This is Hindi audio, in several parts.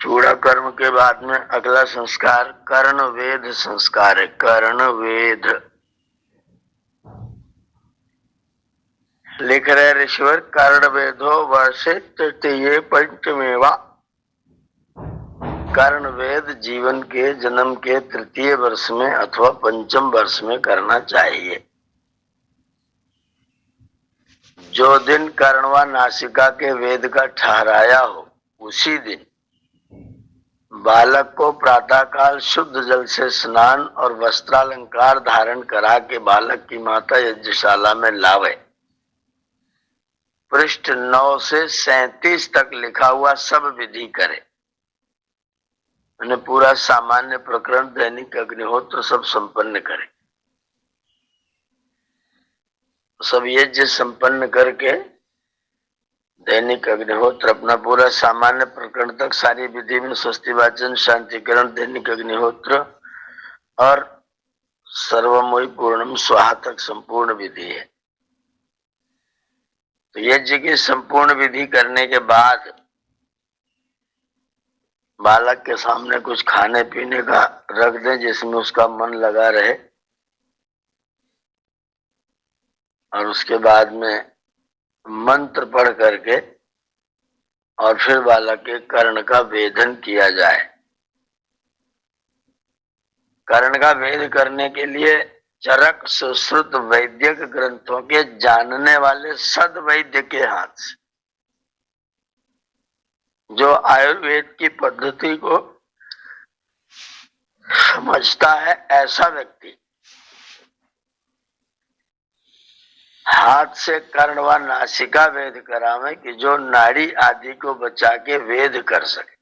चूड़ा कर्म के बाद में अगला संस्कार कर्ण वेद संस्कार है। कर्ण वेद लिख रहे ऋषिवर, कर्ण वेदो वर्षे तृतीय पंचमेवा। कर्ण वेद जीवन के जन्म के तृतीय वर्ष में अथवा पंचम वर्ष में करना चाहिए। जो दिन कर्णवा नासिका के वेद का ठहराया हो उसी दिन बालक को प्रातःकाल शुद्ध जल से स्नान और वस्त्रालंकार धारण करा के बालक की माता यज्ञशाला में लावे। पृष्ठ 9 से 37 तक लिखा हुआ सब विधि करे। मैंने पूरा सामान्य प्रकरण दैनिक अग्निहोत्र सब संपन्न करे। सब यज्ञ संपन्न करके दैनिक अग्निहोत्र अपना पूरा सामान्य प्रकरण तक सारी विधि में स्वस्ति वाचन शांतिकरण दैनिक अग्निहोत्र और सर्वमोहि पूर्णम स्वाहा तक संपूर्ण विधि है। तो यज्ञ की संपूर्ण विधि करने के बाद बालक के सामने कुछ खाने पीने का रख दें जिसमें उसका मन लगा रहे, और उसके बाद में मंत्र पढ़ करके और फिर बालक के कर्ण का वेदन किया जाए। कर्ण का वेद करने के लिए चरक सुश्रुत वैद्यक ग्रंथों के जानने वाले सद वैद्य के हाथ से, जो आयुर्वेद की पद्धति को समझता है, ऐसा व्यक्ति हाथ से कर्ण व नासिका वेद करावे कि जो नाड़ी आदि को बचा के वेद कर सके।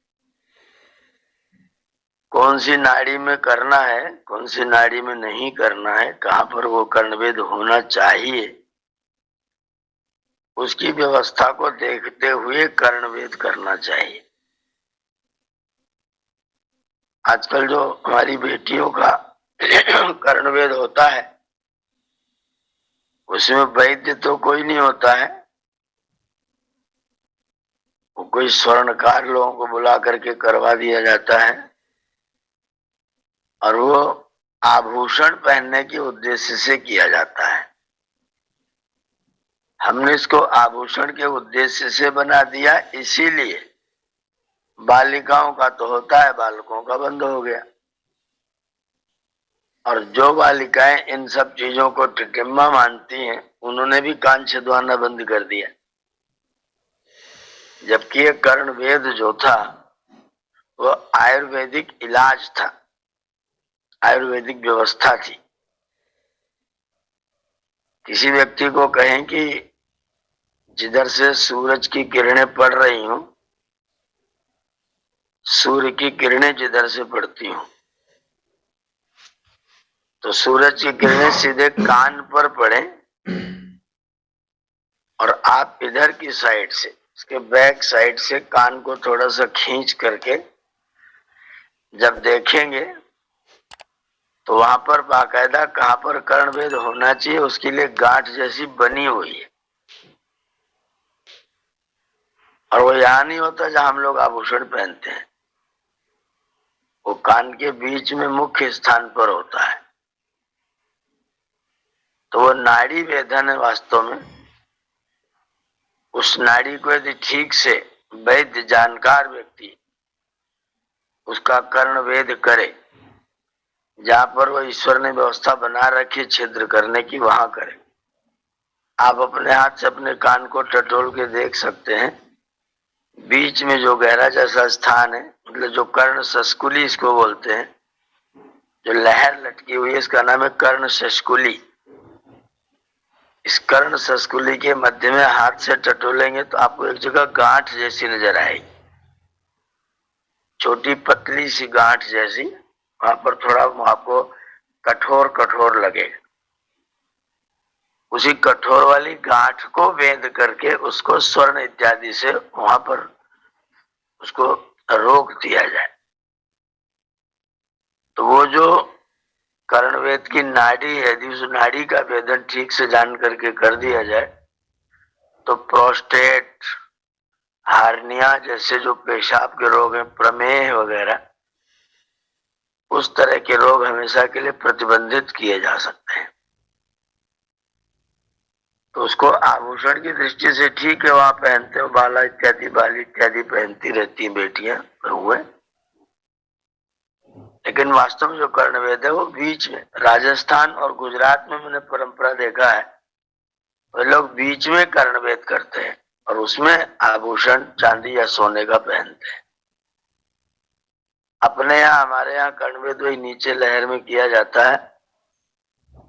कौन सी नाड़ी में करना है, कौन सी नाड़ी में नहीं करना है, कहां पर वो कर्णवेद होना चाहिए, उसकी व्यवस्था को देखते हुए कर्णवेद करना चाहिए। आजकल जो हमारी बेटियों का कर्णवेद होता है उसमें वैद्य तो कोई नहीं होता है, वो कोई स्वर्णकार लोगों को बुला करके करवा दिया जाता है, और वो आभूषण पहनने के उद्देश्य से किया जाता है। हमने इसको आभूषण के उद्देश्य से बना दिया, इसीलिए बालिकाओं का तो होता है, बालकों का बंद हो गया। और जो बालिकाएं इन सब चीजों को टिटिम्मा मानती हैं उन्होंने भी कान छिदवाना बंद कर दिया। जबकि ये कर्ण वेद जो था वो आयुर्वेदिक इलाज था, आयुर्वेदिक व्यवस्था थी। किसी व्यक्ति को कहें कि जिधर से सूरज की किरणें पड़ रही हूं, सूर्य की किरणें जिधर से पड़ती हूं, तो सूरज की किरणें सीधे कान पर पड़े और आप इधर की साइड से, इसके बैक साइड से कान को थोड़ा सा खींच करके जब देखेंगे तो वहां पर बाकायदा कहां पर कर्णवेद होना चाहिए उसके लिए गांठ जैसी बनी हुई है। और वो यहां नहीं होता जहां हम लोग आभूषण पहनते हैं, वो कान के बीच में मुख्य स्थान पर होता है। तो वो नाड़ी वेदन है वास्तव में। उस नाड़ी को यदि ठीक से वैद्य जानकार व्यक्ति उसका कर्ण वेद करे, जहां पर वो ईश्वर ने व्यवस्था बना रखी छिद्र करने की, वहां करे। आप अपने हाथ से अपने कान को टटोल के देख सकते हैं, बीच में जो गहरा जैसा स्थान है, मतलब जो कर्ण सस्कुली इसको बोलते हैं, जो लहर लटकी हुई है, इसका नाम है कर्ण सस्कुली। इस कर्ण सस्कुली के मध्य में हाथ से टटोलेंगे तो आपको एक जगह गांठ जैसी नजर आएगी, छोटी पतली सी गांठ जैसी। वहां पर थोड़ा आपको कठोर कठोर लगेगा। उसी कठोर वाली गांठ को वेद करके उसको स्वर्ण इत्यादि से वहां पर उसको रोक दिया जाए। तो वो जो कर्णवेद की नाड़ी है, यदि उस नाड़ी का वेदन ठीक से जान करके कर दिया जाए तो प्रोस्टेट, हार्निया जैसे जो पेशाब के रोग हैं, प्रमेह वगैरह, उस तरह के रोग हमेशा के लिए प्रतिबंधित किए जा सकते हैं। तो उसको आभूषण की दृष्टि से ठीक है, वहां पहनते हो बाला इत्यादि, बाली इत्यादि पहनती रहती हैं बेटियां, हुए। लेकिन वास्तव में जो कर्णवेद है वो बीच में, राजस्थान और गुजरात में मैंने परंपरा देखा है, वे लोग बीच में कर्णवेद करते हैं और उसमें आभूषण चांदी या सोने का पहनते हैं। अपने यहाँ, हमारे यहाँ कर्णवेद वही नीचे लहर में किया जाता है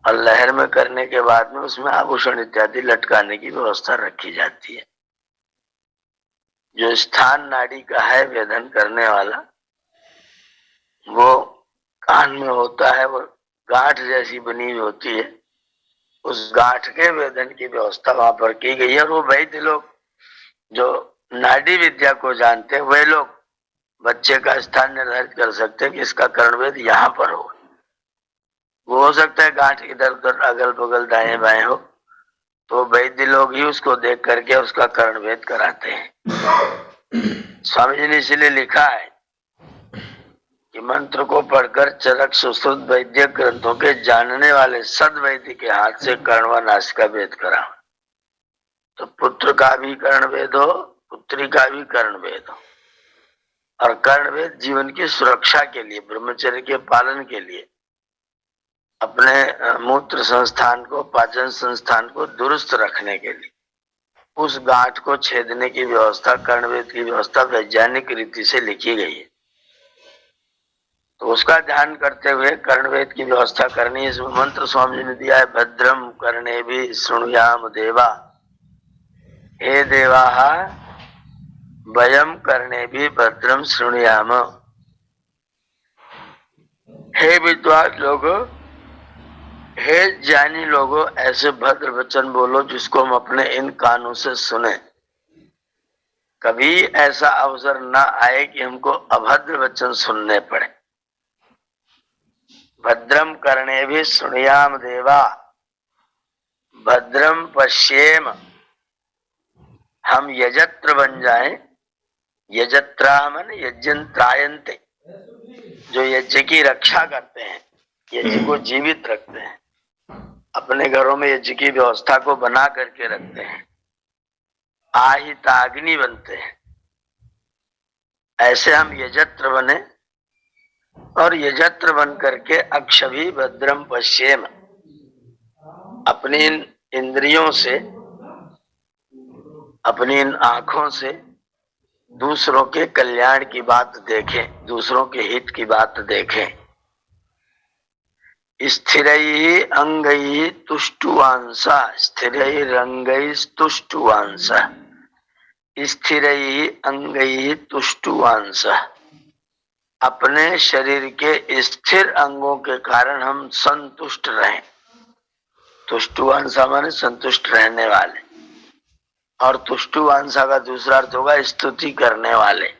और लहर में करने के बाद में उसमें आभूषण इत्यादि लटकाने की व्यवस्था रखी जाती है। जो स्थान नाड़ी का है वेदन करने वाला, वो कान में होता है, वो गांठ जैसी बनी हुई होती है, उस गांठ के वेदन की व्यवस्था वहां पर की गई है। और वो वैद्य लोग जो नाड़ी विद्या को जानते हैं, वे लोग बच्चे का स्थान निर्धारित कर सकते हैं कि इसका कर्णवेद यहाँ पर हो। वो हो सकता है गांठ इधर उधर अगल बगल दाएं बाएं हो, तो वैद्य लोग ही उसको देख करके उसका कर्णवेद कराते हैं। स्वामी जी ने इसलिए लिखा है कि मंत्र को पढ़कर चरक सुश्रुत वैद्य ग्रंथों के जानने वाले सद वैद्य के हाथ से कर्ण व नासिका भेद करा। तो पुत्र का भी कर्णवेद हो, पुत्री का भी कर्णवेद हो। और कर्णवेद जीवन की सुरक्षा के लिए, ब्रह्मचर्य के पालन के लिए, अपने मूत्र संस्थान को, पाचन संस्थान को दुरुस्त रखने के लिए, उस गांठ को छेदने की व्यवस्था, कर्णवेद की व्यवस्था वैज्ञानिक रीति से लिखी गई है। तो उसका ध्यान करते हुए कर्णवेद की व्यवस्था करनी। इसमें मंत्र स्वामी जी ने दिया है, भद्रम कर्णे भी शृणुयाम देवा, हे देवा वयम कर्णे भी भद्रम शृणुयाम। हे विद्वान लोगो, हे ज्ञानी लोगो, ऐसे भद्र वचन बोलो जिसको हम अपने इन कानों से सुने। कभी ऐसा अवसर ना आए कि हमको अभद्र वचन सुनने पड़े। भद्रम कर्णे भी शृणुयाम देवा, भद्रम पश्येम, हम यजत्र बन जाएं। यजत्रामन यज्ञंत्रायन्ते, जो यज्ञ की रक्षा करते हैं, यज्ञ को जीवित रखते हैं, अपने घरों में यज्ञ की व्यवस्था को बना करके रखते हैं, आहिताग्नि बनते हैं। ऐसे हम यजत्र बने और यजत्र बन करके अक्षभी भद्रम पश्येम, अपनी इन इंद्रियों से, अपनी इन आंखों से दूसरों के कल्याण की बात देखें, दूसरों के हित की बात देखें। स्थिरैः अंगैः तुष्टुवांसा, स्थिरैः अंगैः तुष्टुवांसा, स्थिरैः अंगैः तुष्टुवांसा। अपने शरीर के स्थिर अंगों के कारण हम संतुष्ट रहें। तुष्टुवांसा माने संतुष्ट रहने वाले, और तुष्टुवांसा का दूसरा अर्थ होगा स्तुति करने वाले।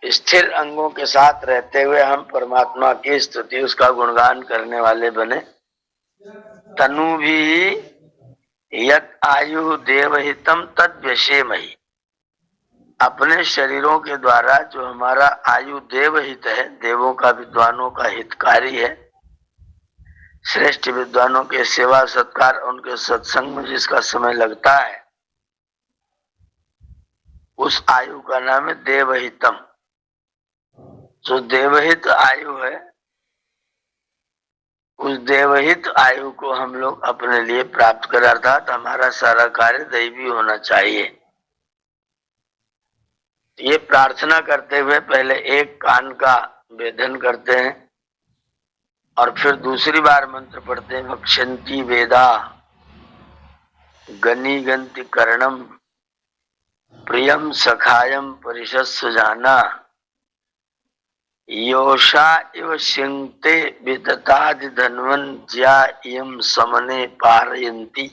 स्थिर अंगों के साथ रहते हुए हम परमात्मा की स्तुति, उसका गुणगान करने वाले बने। तनु भी यत आयु देवहितम तद व्यशेमहि, अपने शरीरों के द्वारा जो हमारा आयु देवहित है, देवों का, विद्वानों का हितकारी है, श्रेष्ठ विद्वानों के सेवा सत्कार, उनके सत्संग में जिसका समय लगता है, उस आयु का नाम है देवहितम। जो देवहित आयु है, उस देवहित आयु को हम लोग अपने लिए प्राप्त कर, अर्थात हमारा सारा कार्य दैवी होना चाहिए। ये प्रार्थना करते हुए पहले एक कान का वेदन करते हैं और फिर दूसरी बार मंत्र पढ़ते हैं, वक्षन्ति वेदा गनी गंति कर्णम प्रियम सखायम परिशस्व जाना, योषा इव सिंहते विदतादि धन्वन ज्या इयम समने पारयन्ति।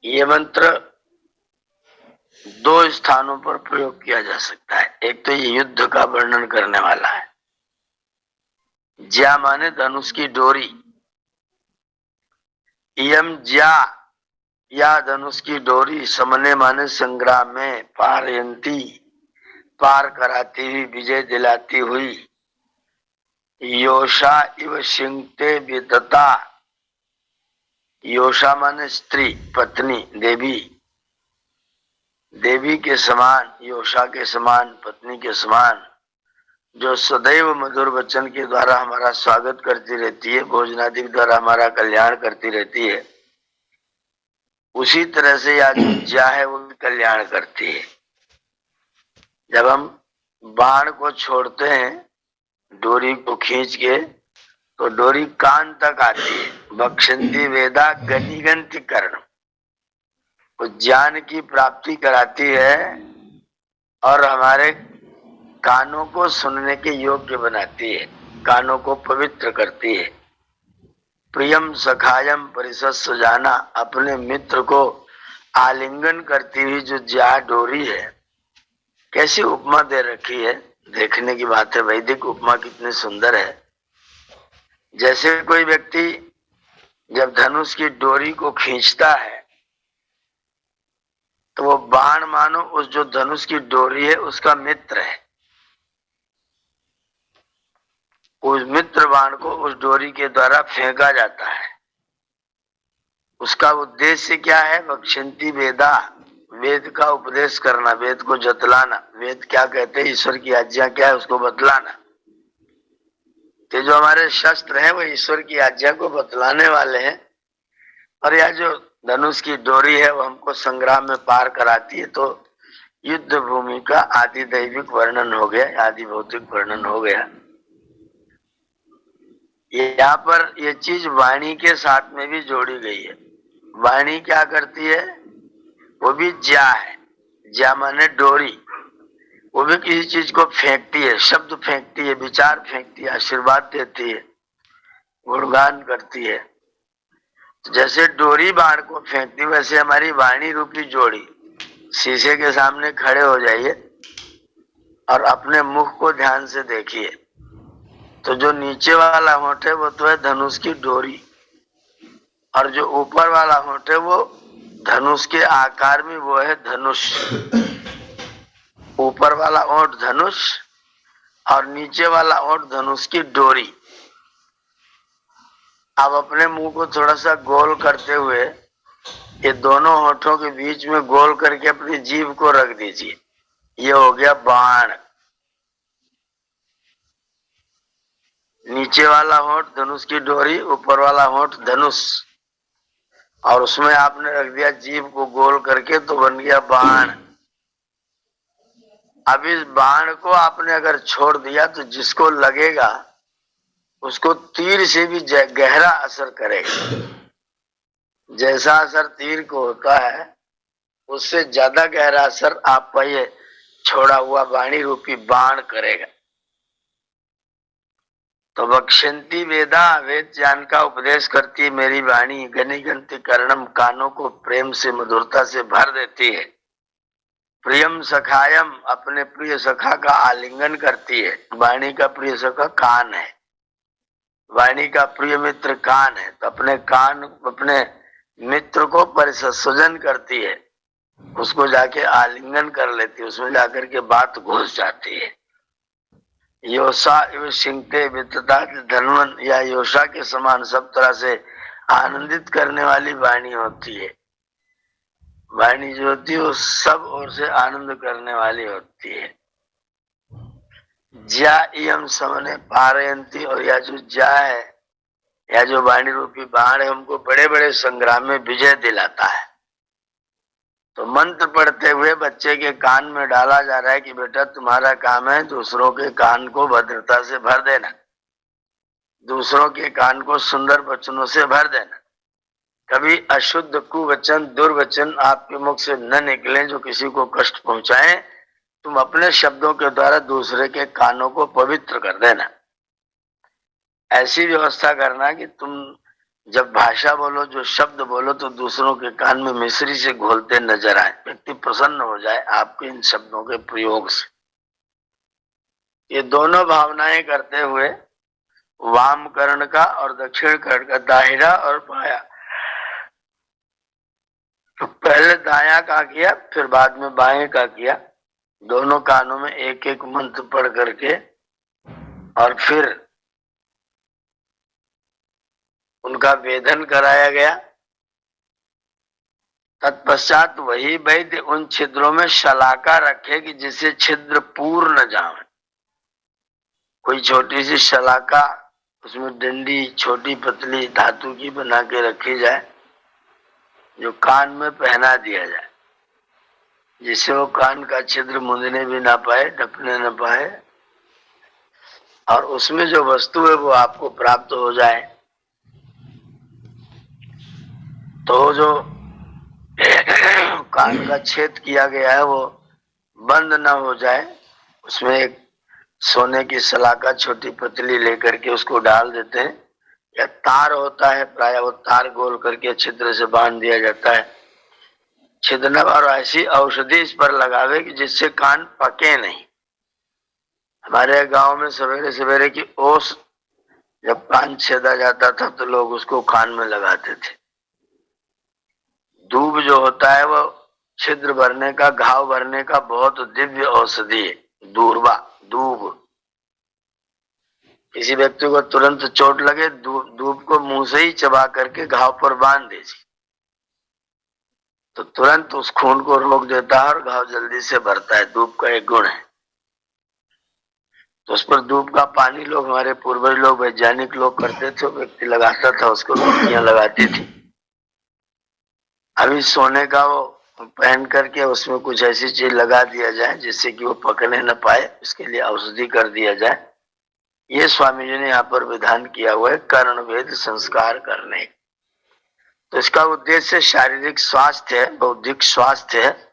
ये मंत्र दो स्थानों पर प्रयोग किया जा सकता है। एक तो ये युद्ध का वर्णन करने वाला है। ज्या माने धनुष की डोरी, इयम ज्या या धनुष की डोरी समने माने संग्राम में पारयंती, पार कराती हुई, विजय दिलाती हुई। योषा इव सिंहते विदता, योषा माने स्त्री, पत्नी, देवी, देवी के समान, योषा के समान, पत्नी के समान, जो सदैव मधुर वचन के द्वारा हमारा स्वागत करती रहती है, भोजनादि के द्वारा हमारा कल्याण करती रहती है, उसी तरह से या जो ज्या है वो भी कल्याण करती है। जब हम बाण को छोड़ते हैं, डोरी को खींच के, तो डोरी कान तक आती है। बक्षंती वेदा गनिगंति कर्ण, वो ज्ञान की प्राप्ति कराती है और हमारे कानों को सुनने के योग्य बनाती है, कानों को पवित्र करती है। प्रियम सखायम परिसस्व जाना, अपने मित्र को आलिंगन करती हुई जो ज्या डोरी है, कैसी उपमा दे रखी है, देखने की बात है। वैदिक उपमा कितनी सुंदर है। जैसे कोई व्यक्ति जब धनुष की डोरी को खींचता है तो वो बाण मानो उस जो धनुष की डोरी है उसका मित्र है। उस मित्र बाण को उस डोरी के द्वारा फेंका जाता है। उसका उद्देश्य क्या है? वक्षंती वेदा, वेद का उपदेश करना, वेद को जतलाना। वेद क्या कहते हैं, ईश्वर की आज्ञा क्या है, उसको बतलाना। तो जो हमारे शस्त्र हैं वो ईश्वर की आज्ञा को बतलाने वाले हैं, और यह जो धनुष की डोरी है वो हमको संग्राम में पार कराती है। तो युद्ध भूमि का आदि दैविक वर्णन हो गया, आदि भौतिक वर्णन हो गया। यहाँ पर ये चीज वाणी के साथ में भी जोड़ी गई है। वाणी क्या करती है? वो भी ज्या है। ज्या माने डोरी। वो भी किसी चीज को फेंकती है, शब्द फेंकती है, विचार फेंकती है, आशीर्वाद देती है, गुणगान करती है। जैसे डोरी बाण को फेंकती, वैसे हमारी वाणी रूपी जोड़ी। शीशे के सामने खड़े हो जाइए और अपने मुख को ध्यान से देखिए, तो जो नीचे वाला होंठ है वो तो है धनुष की डोरी, और जो ऊपर वाला होंठ है वो धनुष के आकार में, वो है धनुष। ऊपर वाला होंठ धनुष और नीचे वाला होंठ धनुष की डोरी। अब अपने मुंह को थोड़ा सा गोल करते हुए ये दोनों होठों के बीच में गोल करके अपनी जीभ को रख दीजिए। ये हो गया बाण। नीचे वाला होंठ धनुष की डोरी, ऊपर वाला होंठ धनुष, और उसमें आपने रख दिया जीभ को गोल करके, तो बन गया बाण। अब इस बाण को आपने अगर छोड़ दिया तो जिसको लगेगा उसको तीर से भी गहरा असर करेगा। जैसा असर तीर को होता है उससे ज्यादा गहरा असर आपका ये छोड़ा हुआ वाणी रूपी बाण करेगा। तो वक्षंती वेदा, वेद ज्ञान का उपदेश करती है मेरी वाणी। गनिगंति कर्णम, कानों को प्रेम से मधुरता से भर देती है। प्रियम सखायम, अपने प्रिय सखा का आलिंगन करती है। वाणी का प्रिय सखा कान है, वाणी का प्रिय मित्र कान है। तो अपने कान, अपने मित्र को परिसंजन करती है, उसको जाके आलिंगन कर लेती है, उसमें जाकर के बात घुस जाती है। योषा इव सिंहते विदता, धनवन या योषा के समान सब तरह से आनंदित करने वाली वाणी होती है। वाणी जो होती है वो सब ओर से आनंद करने वाली होती है। ज्या इयम समने पारयंती, और या जो ज्या है, या जो वाणी रूपी बाण है, हमको बड़े बड़े संग्राम में विजय दिलाता है। तो मंत्र पढ़ते हुए बच्चे के कान में डाला जा रहा है कि बेटा तुम्हारा काम है दूसरों के कान को भद्रता से भर देना, दूसरों के कान को सुंदर वचनों से भर देना। कभी अशुद्ध कुवचन, दुर्वचन आपके मुख से न निकले जो किसी को कष्ट पहुंचाए। तुम अपने शब्दों के द्वारा दूसरे के कानों को पवित्र कर देना। ऐसी व्यवस्था करना कि तुम जब भाषा बोलो, जो शब्द बोलो, तो दूसरों के कान में मिश्री से घोलते नजर आए, व्यक्ति प्रसन्न हो जाए आपके इन शब्दों के प्रयोग से। ये दोनों भावनाएं करते हुए वाम कर्ण का और दक्षिण कर्ण का, दाहिना और बायां, तो पहले दायां का किया, फिर बाद में बाएं का किया। दोनों कानों में एक एक मंत्र पढ़ करके और फिर उनका वेदन कराया गया। तत्पश्चात वही वैद्य उन छिद्रों में शलाका रखे कि जिससे छिद्र पूर्ण न जाए। कोई छोटी सी शलाका, उसमें डंडी छोटी पतली धातु की बना के रखी जाए, जो कान में पहना दिया जाए, जिससे वो कान का छिद्र मूंदने भी ना पाए, ढपने न पाए, और उसमें जो वस्तु है वो आपको प्राप्त हो जाए। तो जो कान का छेद किया गया है वो बंद ना हो जाए, उसमें एक सोने की सलाका छोटी पतली लेकर के उसको डाल देते हैं, या तार होता है प्राय, वो तार गोल करके छिद्र से बांध दिया जाता है। छिदना और ऐसी औषधि इस पर लगावे कि जिससे कान पके नहीं। हमारे गांव में सवेरे सवेरे की ओस, जब कान छेदा जाता था तो लोग उसको कान में लगाते थे। दूब जो होता है वो छिद्र भरने का, घाव भरने का बहुत दिव्य औषधि है। दूरबा, दूब, किसी व्यक्ति को तुरंत चोट लगे, दूब को मुंह से ही चबा करके घाव पर बांध दीजिए, तो तुरंत उस खून को रोक देता है और घाव जल्दी से भरता है। दूब का एक गुण है। तो उस पर दूब का पानी लोग, हमारे पूर्वज लोग, वैज्ञानिक लोग करते थे, व्यक्ति लगाता था, उसको लड़कियां लगाती थी। अभी सोने का वो पहन करके उसमें कुछ ऐसी चीज लगा दिया जाए जिससे कि वो पकड़ने न पाए, इसके लिए औषधि कर दिया जाए। ये स्वामी जी ने यहाँ पर विधान किया हुआ है कर्णवेद संस्कार करने। तो इसका उद्देश्य शारीरिक स्वास्थ्य है, बौद्धिक स्वास्थ्य है।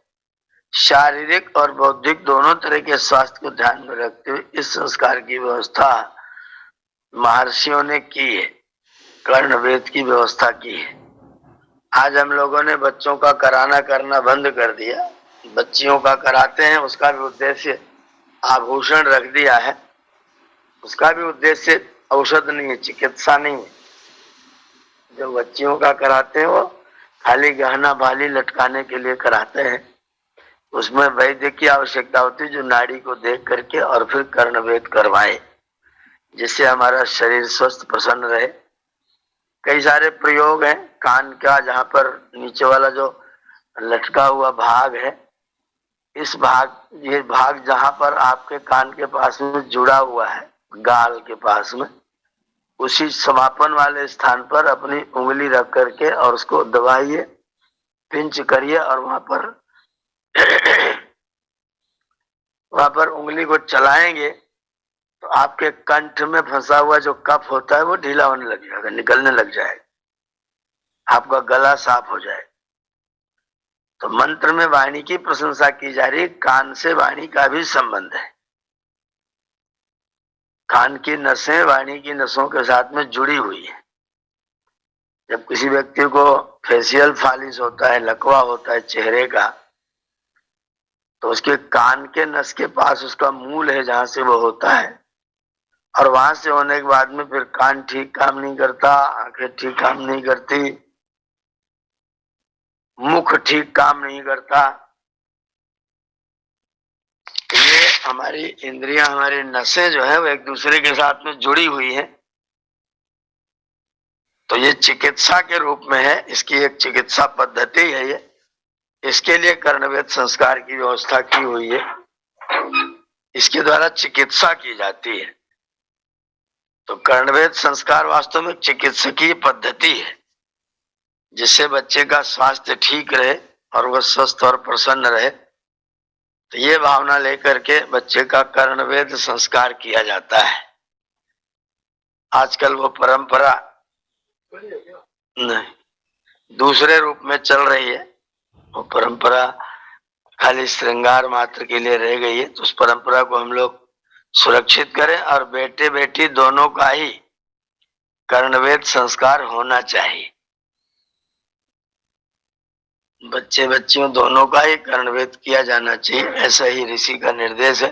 शारीरिक और बौद्धिक दोनों तरह के स्वास्थ्य को ध्यान में रखते हुए इस संस्कार की व्यवस्था महर्षियों ने की है, कर्णवेद की व्यवस्था की है। आज हम लोगों ने बच्चों का करना बंद कर दिया। बच्चियों का कराते हैं, उसका भी उद्देश्य आभूषण रख दिया है, उसका भी उद्देश्य औषध नहीं है, चिकित्सा नहीं है। जो बच्चियों का कराते हैं वो खाली गहना बाली लटकाने के लिए कराते हैं। उसमें वैद्य की आवश्यकता होती है, जो नाड़ी को देख करके और फिर कर्णवेद करवाए, जिससे हमारा शरीर स्वस्थ प्रसन्न रहे। कई सारे प्रयोग हैं। कान का, जहाँ पर नीचे वाला जो लटका हुआ भाग है, इस भाग, ये भाग जहाँ पर आपके कान के पास में जुड़ा हुआ है, गाल के पास में, उसी समापन वाले स्थान पर अपनी उंगली रख करके और उसको दबाइए, पिंच करिए, और वहां पर उंगली को चलाएंगे तो आपके कंठ में फंसा हुआ जो कफ होता है वो ढीला होने लग जाएगा, निकलने लग जाएगा, आपका गला साफ हो जाएगा। तो मंत्र में वाणी की प्रशंसा की जा रही है। कान से वाणी का भी संबंध है। कान की नसें वाणी की नसों के साथ में जुड़ी हुई है। जब किसी व्यक्ति को फेशियल फालिस होता है, लकवा होता है चेहरे का, तो उसके कान के नस के पास उसका मूल है जहां से वो होता है, और वहां से होने के बाद में फिर कान ठीक काम नहीं करता, आंखें ठीक काम नहीं करती, मुख ठीक काम नहीं करता। ये हमारी इंद्रियां, हमारी नसें जो है वो एक दूसरे के साथ में जुड़ी हुई है। तो ये चिकित्सा के रूप में है, इसकी एक चिकित्सा पद्धति है ये। इसके लिए कर्णवेद संस्कार की व्यवस्था की हुई है। इसके द्वारा चिकित्सा की जाती है। तो कर्णवेद संस्कार वास्तव में चिकित्सकीय पद्धति है, जिससे बच्चे का स्वास्थ्य ठीक रहे और वह स्वस्थ और प्रसन्न रहे। तो ये भावना लेकर के बच्चे का कर्णवेद संस्कार किया जाता है। आजकल वो परंपरा नहीं, दूसरे रूप में चल रही है। वो परंपरा खाली श्रृंगार मात्र के लिए रह गई है। तो उस परंपरा को हम लोग सुरक्षित करें, और बेटे बेटी दोनों का ही कर्णवेद संस्कार होना चाहिए। बच्चे बच्चियों दोनों का ही कर्णवेद किया जाना चाहिए, ऐसा ही ऋषि का निर्देश है।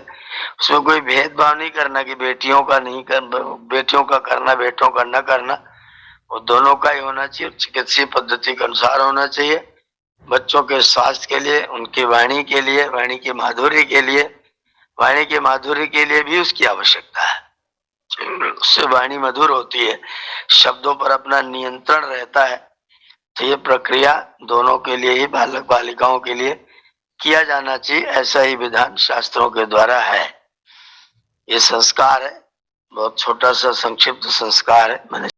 उसमें कोई भेदभाव नहीं करना कि बेटियों का नहीं कर, बेटियों का करना, बेटों का न करना। वो दोनों का ही होना चाहिए, चिकित्सीय पद्धति के अनुसार होना चाहिए। बच्चों के स्वास्थ्य के लिए, उनकी वाणी के लिए, वाणी के माधुर्य के लिए, वाणी के माधुर्य के लिए भी उसकी आवश्यकता है। उससे वाणी मधुर होती है, शब्दों पर अपना नियंत्रण रहता है। तो ये प्रक्रिया दोनों के लिए ही, बालक बालिकाओं के लिए किया जाना चाहिए। ऐसा ही विधान शास्त्रों के द्वारा है। ये संस्कार है, बहुत छोटा सा संक्षिप्त संस्कार है। मैंने